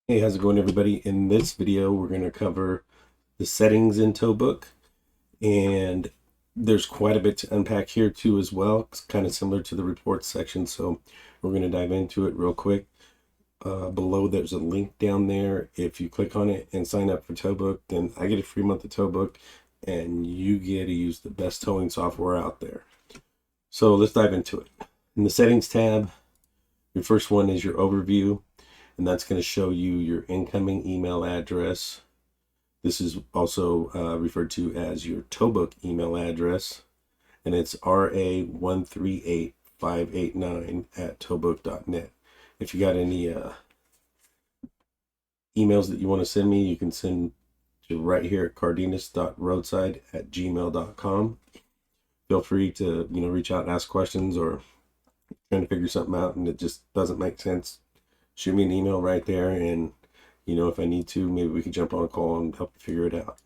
Hey, how's it going, everybody? In this video, we're going to cover the settings in TowBook, and there's quite a bit to unpack here too as well. It's kind of similar to the reports section, so we're going to dive into it real quick. Below, there's a link down there. If you click on it and sign up for TowBook, then I get a free month of TowBook, and you get to use the best towing software out there. So let's dive into it. In the settings tab, your first one is your overview, and that's going to show you your incoming email address. This is also referred to as your TowBook email address, and it's ra138589@towbook.net. If you got any emails that you want to send me, you can send to right here at cardenas.roadside@gmail.com. Feel free to reach out and ask questions, or trying to figure something out and it just doesn't make sense. Shoot me an email right there, and if I need to, maybe we can jump on a call and help you figure it out.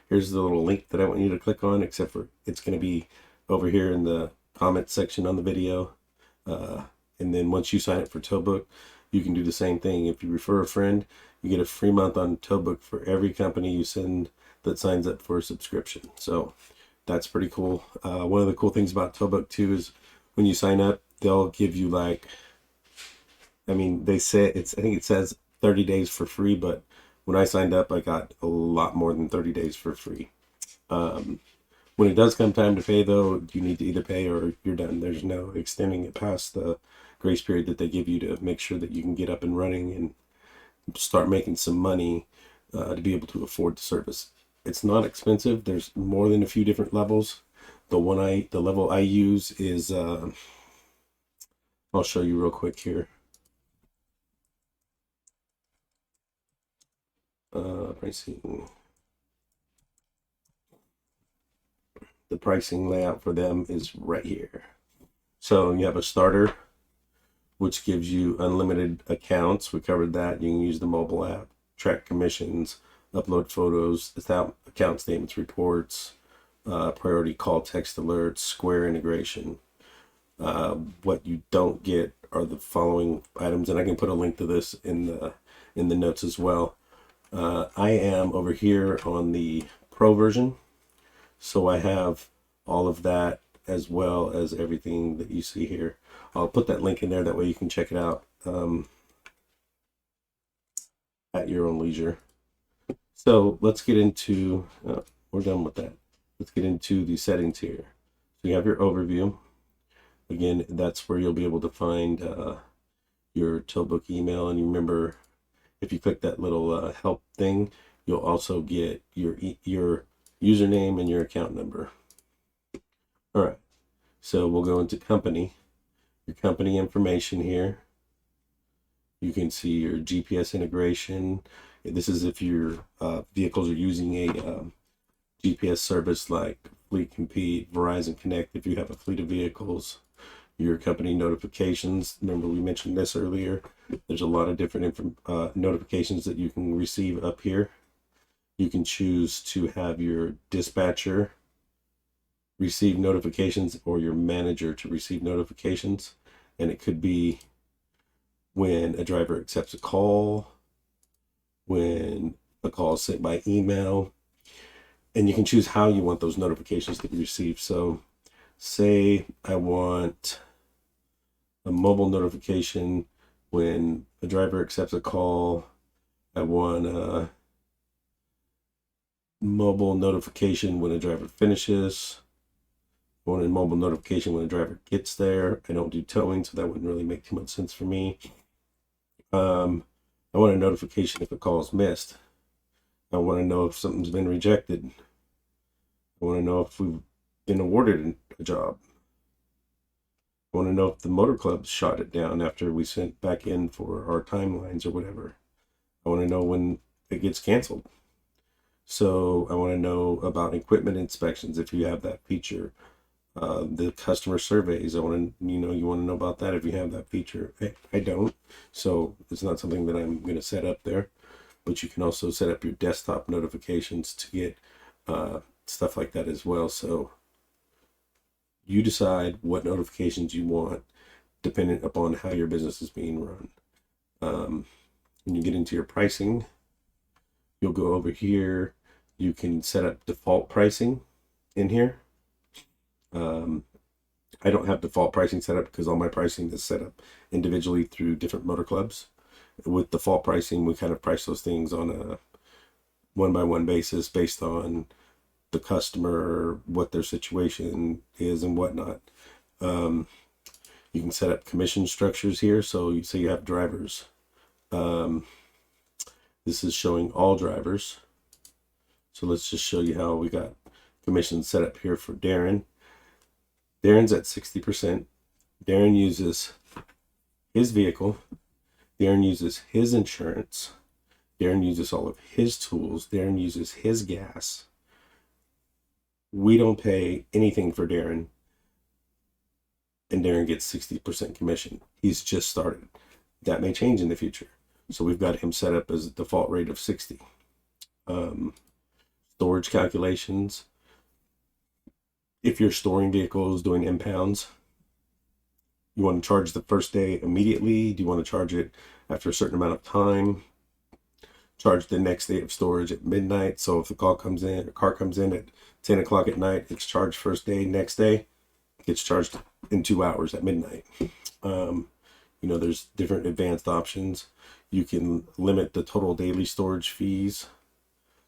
Here's the little link that I want you to click on, except for it's going to be over here in the comment section on the video. And then once you sign up for TowBook, you can do the same thing. If you refer a friend, you get a free month on TowBook for every company you send that signs up for a subscription. So that's pretty cool. One of the cool things about TowBook too is when you sign up, they'll give you they say I think it says 30 days for free, but when I signed up, I got a lot more than 30 days for free. When it does come time to pay, though, you need to either pay or you're done. There's no extending it past the grace period that they give you to make sure that you can get up and running and start making some money to be able to afford the service. It's not expensive. There's more than a few different levels. The level I use is I'll show you real quick here. Pricing. The pricing layout for them is right here. So you have a starter, which gives you unlimited accounts. We covered that. You can use the mobile app, track commissions, upload photos, account statements, reports, priority call text alerts, Square integration. What you don't get are the following items, and I can put a link to this in the notes as well. I am over here on the Pro version, so I have all of that as well as everything that you see here. I'll put that link in there, that way you can check it out at your own leisure. So let's get into, we're done with that. Let's get into the settings here. So you have your overview. Again, that's where you'll be able to find your TowBook email. And you remember, if you click that little help thing, you'll also get your username and your account number. All right, so we'll go into company, your company information here. You can see your GPS integration. This is if your vehicles are using a GPS service like Fleet Compete, Verizon Connect. If you have a fleet of vehicles, your company notifications. Remember, we mentioned this earlier. There's a lot of different notifications that you can receive up here. You can choose to have your dispatcher receive notifications or your manager to receive notifications. And it could be when a driver accepts a call, when a call is sent by email, and you can choose how you want those notifications to be received. So say I want a mobile notification when a driver accepts a call. I want a mobile notification when a driver finishes. I want a mobile notification when a driver gets there. I don't do towing, so that wouldn't really make too much sense for me. I want a notification if a call is missed. I want to know if something's been rejected. I want to know if we've been awarded a job. I want to know if the motor club shot it down after we sent back in for our timelines or whatever. I want to know when it gets canceled. So I want to know about equipment inspections if you have that feature. The customer surveys, you want to know about that if you have that feature. I don't, so it's not something that I'm going to set up there. But you can also set up your desktop notifications to get stuff like that as well. So you decide what notifications you want dependent upon how your business is being run. When you get into your pricing, you'll go over here. You can set up default pricing in here. I don't have default pricing set up because all my pricing is set up individually through different motor clubs. With default pricing, we kind of price those things on a one-by-one basis based on the customer, what their situation is, and whatnot. You can set up commission structures here. So you say you have drivers. This is showing all drivers. So let's just show you how we got commission set up here for Darren. Darren's at 60%. Darren uses his vehicle. Darren uses his insurance. Darren uses all of his tools. Darren uses his gas. We don't pay anything for Darren, and Darren gets 60% commission. He's just started. That may change in the future. So we've got him set up as a default rate of 60. Storage calculations. If you're storing vehicles, doing impounds, you want to charge the first day immediately? Do you want to charge it after a certain amount of time? Charge the next day of storage at midnight. So if the car comes in at 10 o'clock at night, it's charged first day. Next day, it gets charged in 2 hours at midnight. There's different advanced options. You can limit the total daily storage fees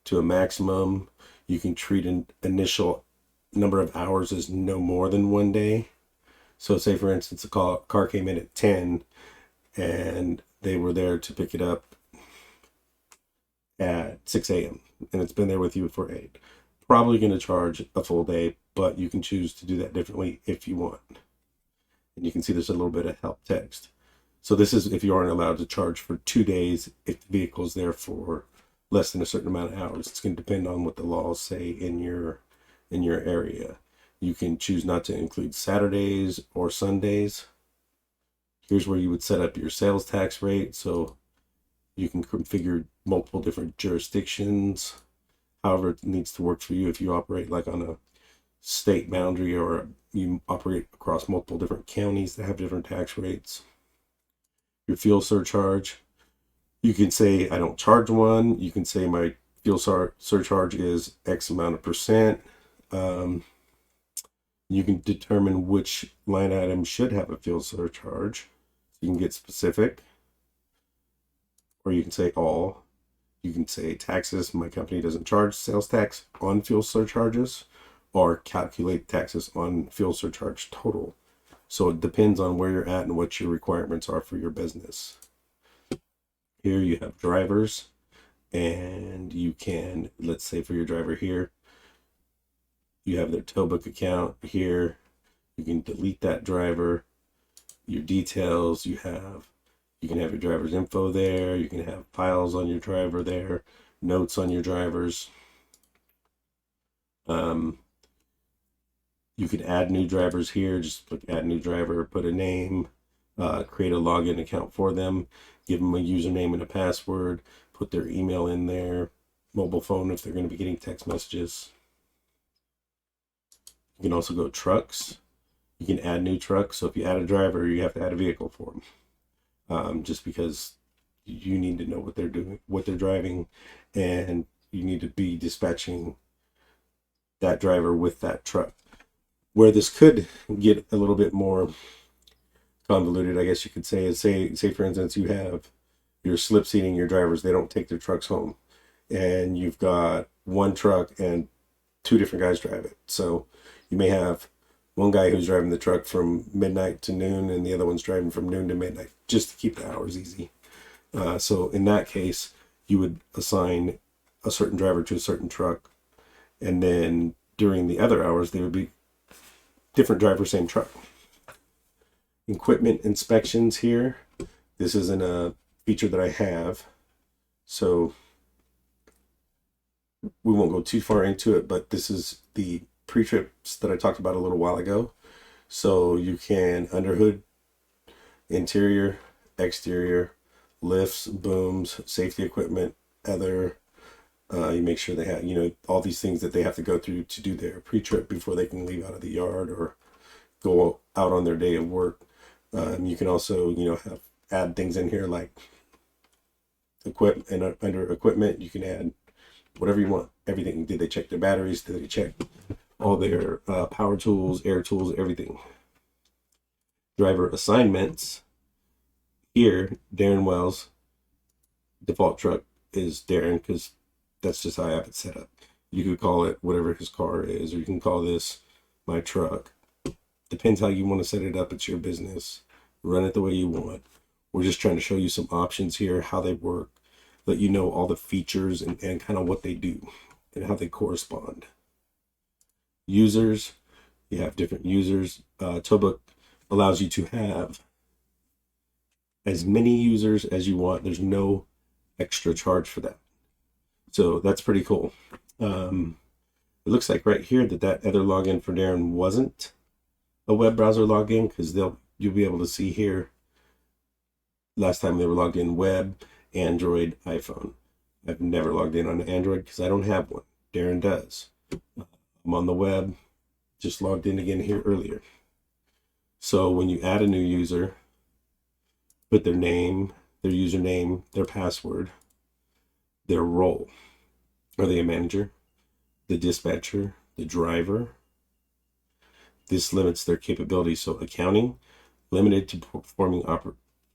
to a maximum. You can treat an initial number of hours as no more than 1 day. So say, for instance, a car came in at 10 and they were there to pick it up at 6 a.m. and it's been there with you for 8. Probably going to charge a full day, but you can choose to do that differently if you want. And you can see there's a little bit of help text. So this is if you aren't allowed to charge for 2 days if the vehicle is there for less than a certain amount of hours. It's going to depend on what the laws say in your area. You can choose not to include Saturdays or Sundays. Here's where you would set up your sales tax rate. So you can configure multiple different jurisdictions, however it needs to work for you. If you operate like on a state boundary or you operate across multiple different counties that have different tax rates. Your fuel surcharge. You can say, I don't charge one. You can say my fuel surcharge is X amount of percent. You can determine which line item should have a fuel surcharge. You can get specific. Or you can say all. You can say taxes. My company doesn't charge sales tax on fuel surcharges, or calculate taxes on fuel surcharge total. So it depends on where you're at and what your requirements are for your business. Here you have drivers, and you can, let's say for your driver here, you have their TowBook account here. You can delete that driver. Your details, you can have your driver's info there. You can have files on your driver there, notes on your drivers. You can add new drivers here. Just click add new driver, put a name, create a login account for them, give them a username and a password, put their email in there, mobile phone if they're going to be getting text messages. You can also go trucks. You can add new trucks. So if you add a driver, you have to add a vehicle for them. Just because you need to know what they're doing, what they're driving, and you need to be dispatching that driver with that truck. Where this could get a little bit more convoluted, I guess you could say, is say for instance, you have your slip seating your drivers, they don't take their trucks home, and you've got one truck and 2 different guys drive it. So you may have one guy who's driving the truck from midnight to noon and the other one's driving from noon to midnight, just to keep the hours easy. So in that case, you would assign a certain driver to a certain truck, and then during the other hours they would be different driver, same truck. Equipment inspections here. This isn't a feature that I have, so we won't go too far into it, but this is the pre-trips that I talked about a little while ago. So you can underhood, interior, exterior, lifts, booms, safety equipment, other. You make sure they have, all these things that they have to go through to do their pre-trip before they can leave out of the yard or go out on their day of work. You can also, add things in here like equipment, and under equipment, you can add whatever you want. Everything. Did they check their batteries? Did they check all their power tools, air tools, everything? Driver assignments. Here, Darren Wells, default truck is Darren because that's just how I have it set up. You could call it whatever his car is, or you can call this my truck. Depends how you want to set it up. It's your business. Run it the way you want. We're just trying to show you some options here, how they work, let you know all the features and kind of what they do and how they correspond. Users, you have different users. TowBook allows you to have as many users as you want. There's no extra charge for that. So that's pretty cool. It looks like right here that other login for Darren wasn't a web browser login, because you'll be able to see here last time they were logged in web, Android, iPhone. I've never logged in on Android because I don't have one. Darren does. I'm on the web, just logged in again here earlier. So when you add a new user, put their name, their username, their password, their role. Are they a manager, the dispatcher, the driver? This limits their capabilities. So accounting, limited to performing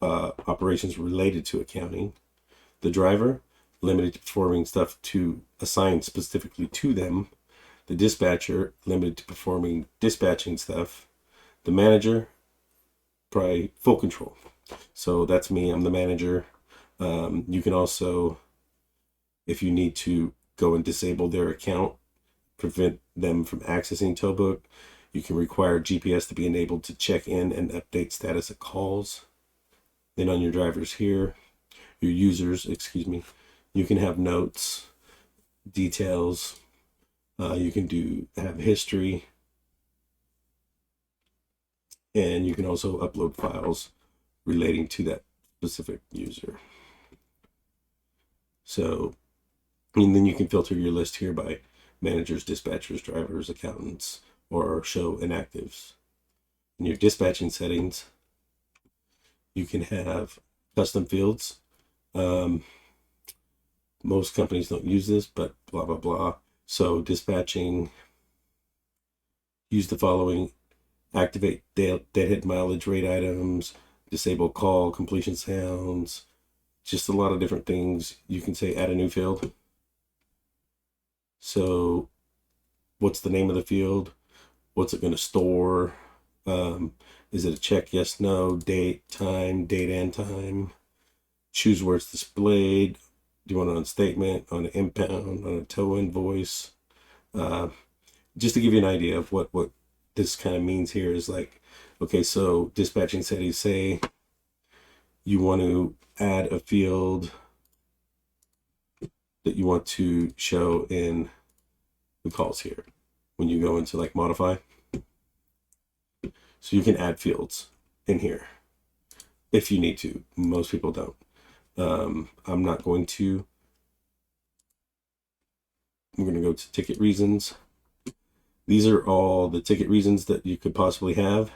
operations related to accounting. The driver, limited to performing stuff to assign specifically to them. The dispatcher, limited to performing dispatching stuff. The manager, probably full control. So that's me. I'm the manager. You can also, if you need to go and disable their account, prevent them from accessing TowBook, you can require GPS to be enabled to check in and update status of calls. Then on your drivers here, your users, you can have notes, details. You can have history, and you can also upload files relating to that specific user. So, and then you can filter your list here by managers, dispatchers, drivers, accountants, or show inactives. In your dispatching settings, you can have custom fields. Most companies don't use this, but blah, blah, blah. So dispatching, use the following: activate deadhead mileage rate items, disable call completion sounds, just a lot of different things. You can say add a new field. So what's the name of the field? What's it going to store? Is it a check? Yes, no. Date, time, date and time. Choose where it's displayed. Do you want it on statement, on an impound, on a tow invoice? Just to give you an idea of what this kind of means here is like, okay, so dispatching settings, say you want to add a field that you want to show in the calls here. When you go into like modify, so you can add fields in here if you need to. Most people don't. I'm not going to. I'm going to go to ticket reasons. These are all the ticket reasons that you could possibly have.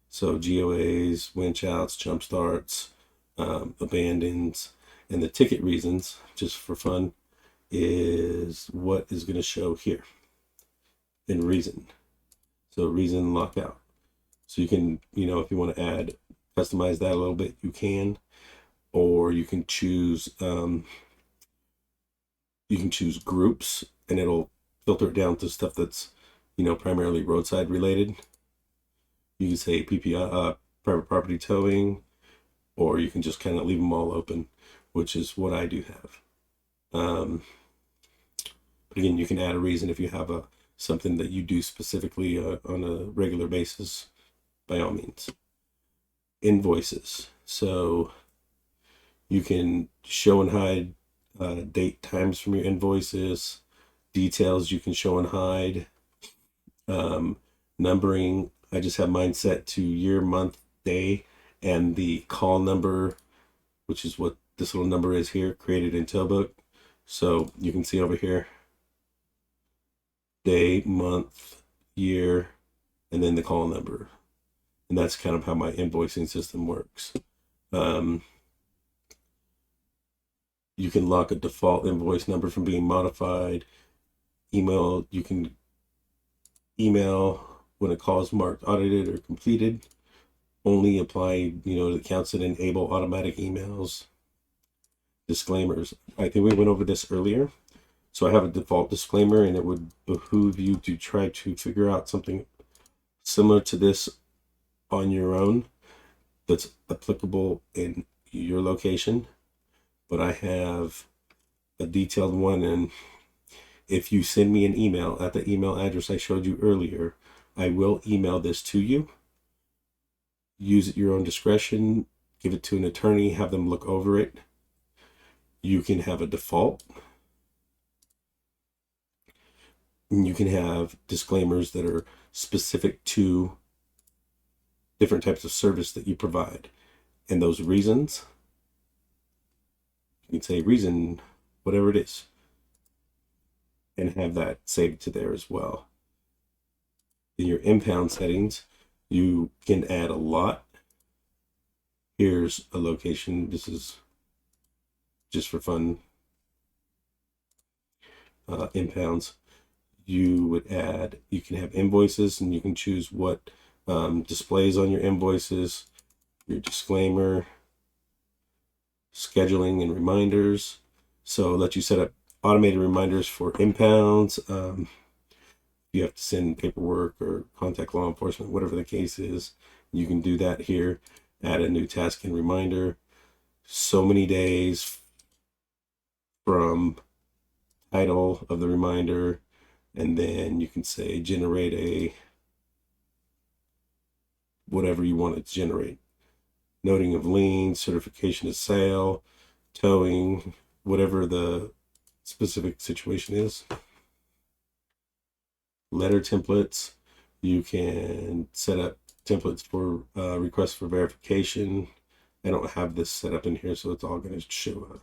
So GOAs, winch outs, jump starts, abandons, and the ticket reasons, just for fun, is what is going to show here in reason. So reason lockout. So you can, if you want to customize that a little bit, you can, or you can choose groups, and it'll filter it down to stuff that's, primarily roadside related. You can say PPI, private property towing, or you can just kind of leave them all open, which is what I do have. But again, you can add a reason if you have something that you do specifically on a regular basis, by all means. Invoices. So you can show and hide date, times from your invoices. Details you can show and hide. Numbering, I just have mine set to year, month, day, and the call number, which is what this little number is here, created in TowBook. So you can see over here, day, month, year, and then the call number. And that's kind of how my invoicing system works. You can lock a default invoice number from being modified. Email, you can email when a call is marked audited or completed. Only apply, to accounts that enable automatic emails. Disclaimers. I think we went over this earlier. So I have a default disclaimer, and it would behoove you to try to figure out something similar to this on your own that's applicable in your location. But I have a detailed one, and if you send me an email at the email address I showed you earlier, I will email this to you. Use at your own discretion. Give it to an attorney. Have them look over it. You can have a default. And you can have disclaimers that are specific to different types of service that you provide. And those reasons, you can say reason, whatever it is, and have that saved to there as well. In your impound settings, you can add a lot. Here's a location. This is just for fun. Impounds. You can have invoices, and you can choose what displays on your invoices, your disclaimer, scheduling and reminders. So let you set up automated reminders for impounds. You have to send paperwork or contact law enforcement, whatever the case is, you can do that here. Add a new task and reminder. So many days from title of the reminder, and then you can say generate a whatever you want it to generate. Noting of lien, certification of sale, towing, whatever the specific situation is. Letter templates. You can set up templates for requests for verification. I don't have this set up in here, so it's all going to show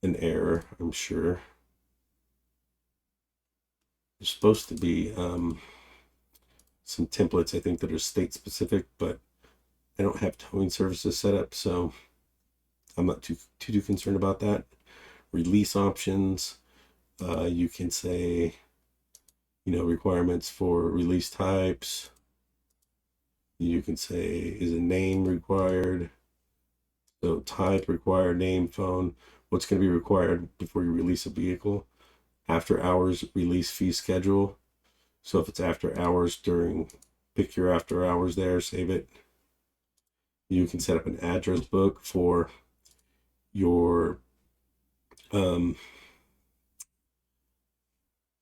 an error, I'm sure. There's supposed to be some templates, I think, that are state specific, but I don't have towing services set up, so I'm not too concerned about that. Release options. You can say, requirements for release types. You can say, is a name required? So type required, name, phone. What's going to be required before you release a vehicle? After hours release fee schedule. So if it's after hours pick your after hours there, save it. You can set up an address book for your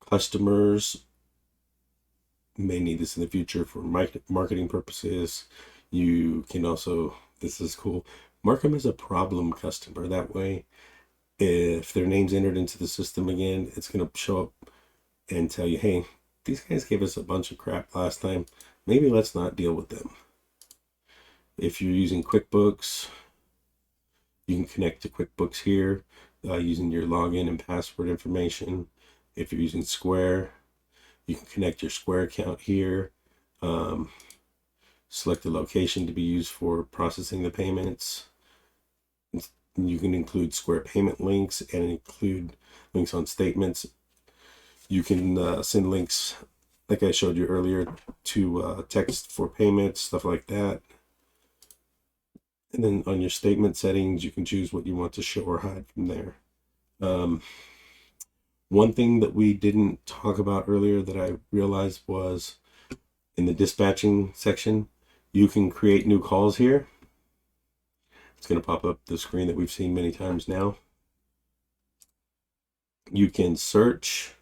customers. May need this in the future for marketing purposes. You can also, this is cool, mark them as a problem customer. That way, if their name's entered into the system again, it's going to show up and tell you, hey, these guys gave us a bunch of crap last time. Maybe let's not deal with them. If you're using QuickBooks, you can connect to QuickBooks here using your login and password information. If you're using Square, you can connect your Square account here. Select the location to be used for processing the payments. You can include Square payment links and include links on statements. You can send links, like I showed you earlier, to text for payments, stuff like that. And then on your statement settings, you can choose what you want to show or hide from there. One thing that we didn't talk about earlier that I realized was in the dispatching section, you can create new calls here. It's going to pop up the screen that we've seen many times now. You can search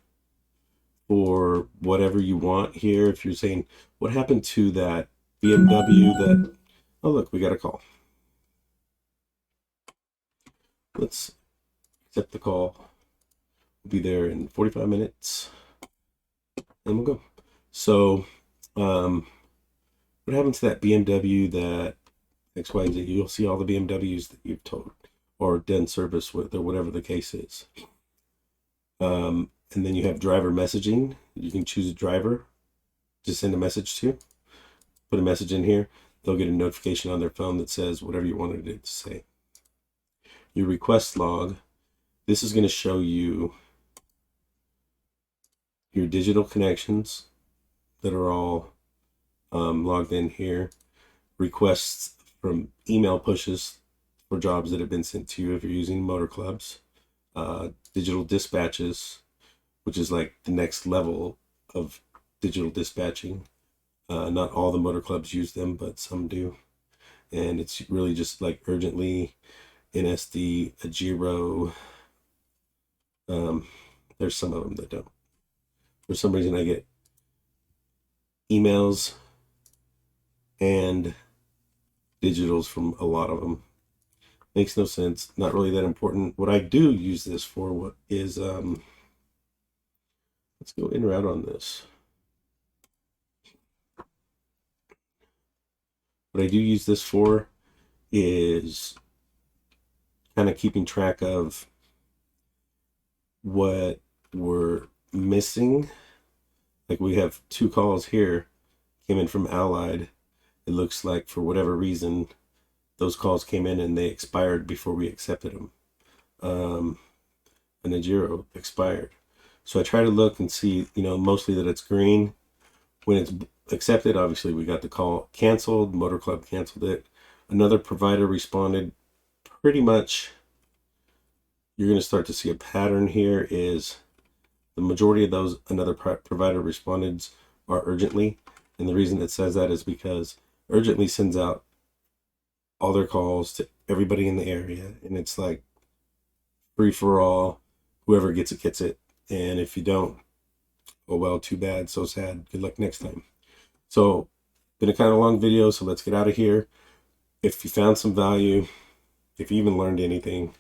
for whatever you want here. If you're saying, what happened to that BMW that, oh look, we got a call. Let's accept the call. We'll be there in 45 minutes and we'll go. So what happened to that BMW that X, Y, and Z? You'll see all the BMWs that you've towed or done service with or whatever the case is. And then you have driver messaging. You can choose a driver to send a message to. Put a message in here. They'll get a notification on their phone that says whatever you wanted it to say. Your request log. This is going to show you your digital connections that are all logged in here, requests from email pushes for jobs that have been sent to you if you're using motor clubs, digital dispatches, which is like the next level of digital dispatching. Not all the motor clubs use them, but some do. And it's really just like urgently, NSD, a Giro. There's some of them that don't. For some reason, I get emails and digitals from a lot of them. Makes no sense. Not really that important. What I do use this for what is let's go in route on this. What I do use this for is kind of keeping track of what we're missing. Like we have 2 calls here came in from Allied. It looks like for whatever reason those calls came in and they expired before we accepted them. And the Giro expired. So I try to look and see, mostly that it's green. When it's accepted, obviously we got the call canceled, Motor Club canceled it. Another provider responded. Pretty much you're going to start to see a pattern here is the majority of those another provider responded are urgently. And the reason it says that is because urgently sends out all their calls to everybody in the area. And it's like free for all. Whoever gets it, gets it. And if you don't, oh well, too bad, so sad. Good luck next time. So, been a kind of long video, so let's get out of here. If you found some value, if you even learned anything,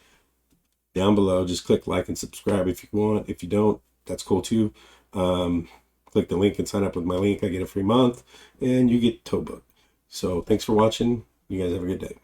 down below, just click like and subscribe if you want. If you don't, that's cool too. Click the link and sign up with my link. I get a free month, and you get TowBook. So, thanks for watching. You guys have a good day.